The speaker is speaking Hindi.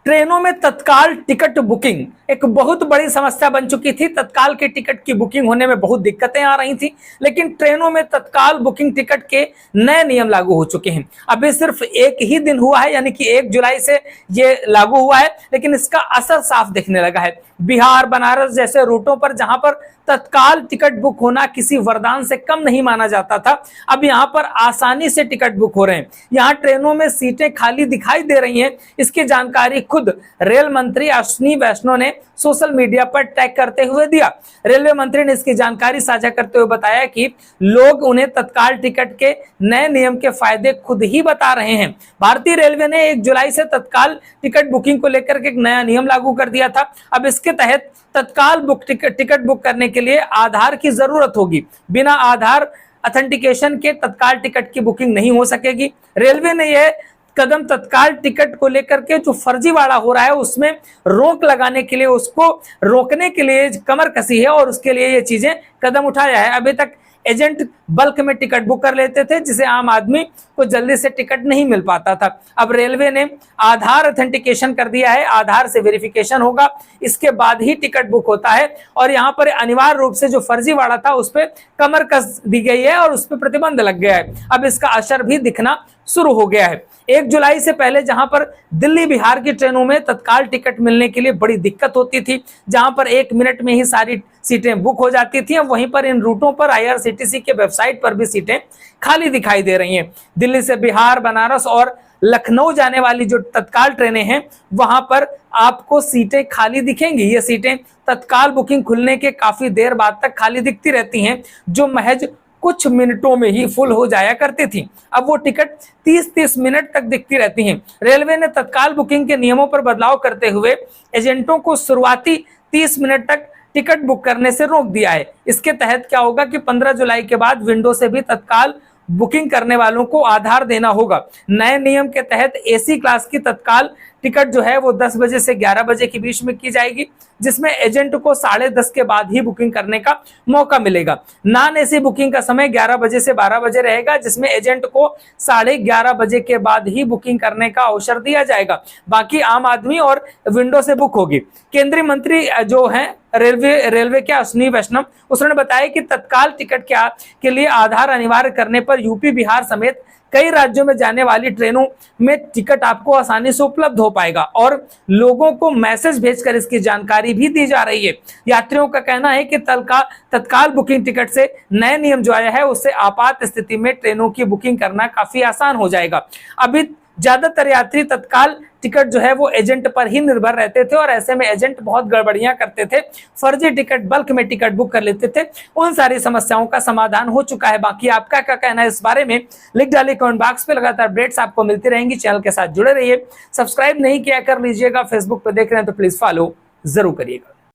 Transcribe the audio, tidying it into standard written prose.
ट्रेनों में तत्काल टिकट बुकिंग एक बहुत बड़ी समस्या बन चुकी थी। तत्काल के टिकट की बुकिंग होने में बहुत दिक्कतें आ रही थी, लेकिन ट्रेनों में तत्काल बुकिंग टिकट के नए नियम लागू हो चुके हैं। अभी सिर्फ एक ही दिन हुआ है, यानी कि 1 जुलाई से ये लागू हुआ है, लेकिन इसका असर साफ दिखने लगा है। बिहार, बनारस जैसे रूटों पर जहां पर तत्काल टिकट बुक होना किसी वरदान से कम नहीं माना जाता था, अब यहां पर आसानी से टिकट बुक हो रहे हैं। यहां ट्रेनों में सीटें खाली दिखाई दे रही हैं। इसकी जानकारी खुद रेल मंत्री अश्विनी वैष्णव ने सोशल मीडिया पर टैग करते हुए दिया। रेलवे मंत्री ने इसकी जानकारी साझा करते हुए बताया कि लोग उन्हें तत्काल टिकट के नए नियम के फायदे खुद ही बता रहे हैं। भारतीय रेलवे ने 1 जुलाई से तत्काल टिकट बुकिंग को लेकर के एक नया नियम लागू कर दिया था। अब इसके तहत तत्काल टिकट बुक करने के लिए आधार की जरूरत होगी। बिना आधार ऑथेंटिकेशन के तत्काल टिकट की बुकिंग नहीं हो सकेगी। रेलवे ने यह कदम तत्काल टिकट को लेकर के जो फर्जीवाड़ा हो रहा है उसमें रोक लगाने के लिए, उसको रोकने के लिए कमर कसी है और उसके लिए ये चीजें कदम उठाया है। अभी तक एजेंट बल्क में टिकट बुक कर लेते थे, जिसे आम आदमी को जल्दी से टिकट नहीं मिल पाता था। अब रेलवे ने आधार ऑथेंटिकेशन कर दिया है। आधार से वेरिफिकेशन होगा, इसके बाद ही टिकट बुक होता है। और यहाँ पर अनिवार्य रूप से जो फर्जीवाड़ा था उस पर कमर कस दी गई है और उस पर प्रतिबंध लग गया है। अब इसका असर भी दिखना शुरू हो गया है। 1 जुलाई से पहले जहां पर दिल्ली बिहार की ट्रेनों में तत्काल टिकट मिलने के लिए बड़ी दिक्कत होती थी, जहां पर 1 मिनट में ही सारी सीटें बुक हो जाती थी, वहीं पर इन रूटों पर IRCTC के वेबसाइट पर भी सीटें खाली दिखाई दे रही हैं। दिल्ली से बिहार, बनारस और लखनऊ जाने वाली जो तत्काल ट्रेनें हैं वहां पर आपको सीटें खाली दिखेंगी। ये सीटें तत्काल बुकिंग खुलने के काफी देर बाद तक खाली दिखती रहती हैं, जो महज कुछ मिनटों में ही फुल हो जाया करती थी। अब वो टिकट 30-30 मिनट तक दिखती रहती हैं। रेलवे ने तत्काल बुकिंग के नियमों पर बदलाव करते हुए एजेंटों को शुरुआती 30 मिनट तक टिकट बुक करने से रोक दिया है। इसके तहत क्या होगा कि 15 जुलाई के बाद विंडो से भी तत्काल बुकिंग करने वालों को आधार देना होगा। नए नियम के तहत AC क्लास की तत्काल टिकट जो है वो 10 बजे से 11 बजे के बीच में की जाएगी, जिसमें एजेंट को 10:30 के बाद ही बुकिंग करने का मौका मिलेगा। नॉन AC बुकिंग का समय 11 बजे से 12 बजे रहेगा, जिसमें एजेंट को 11:30 बजे के बाद ही बुकिंग करने का अवसर दिया जाएगा। बाकी आम आदमी और विंडो से बुक होगी। केंद्रीय मंत्री जो है रेलवे के अश्विनी वैष्णव, उसने बताया कि तत्काल टिकट के लिए आधार अनिवार्य करने पर यूपी, बिहार समेत कई राज्यों में जाने वाली ट्रेनों में टिकट आपको आसानी से उपलब्ध हो पाएगा और लोगों को मैसेज भेजकर इसकी जानकारी भी दी जा रही है। यात्रियों का कहना है कि तत्काल बुकिंग टिकट से नए नियम जो आया है उससे आपात स्थिति में ट्रेनों की बुकिंग करना काफी आसान हो जाएगा। अभी ज्यादातर यात्री तत्काल टिकट जो है वो एजेंट पर ही निर्भर रहते थे और ऐसे में एजेंट बहुत गड़बड़ियां करते थे, फर्जी टिकट, बल्क में टिकट बुक कर लेते थे। उन सारी समस्याओं का समाधान हो चुका है। बाकी आपका क्या कहना है इस बारे में लिख डालिए कमेंट बॉक्स पे। लगातार अपडेट्स आपको मिलती रहेंगी। चैनल के साथ जुड़े रहिए। सब्सक्राइब नहीं किया कर लीजिएगा। फेसबुक पे देख रहे हैं तो प्लीज फॉलो जरूर करिएगा।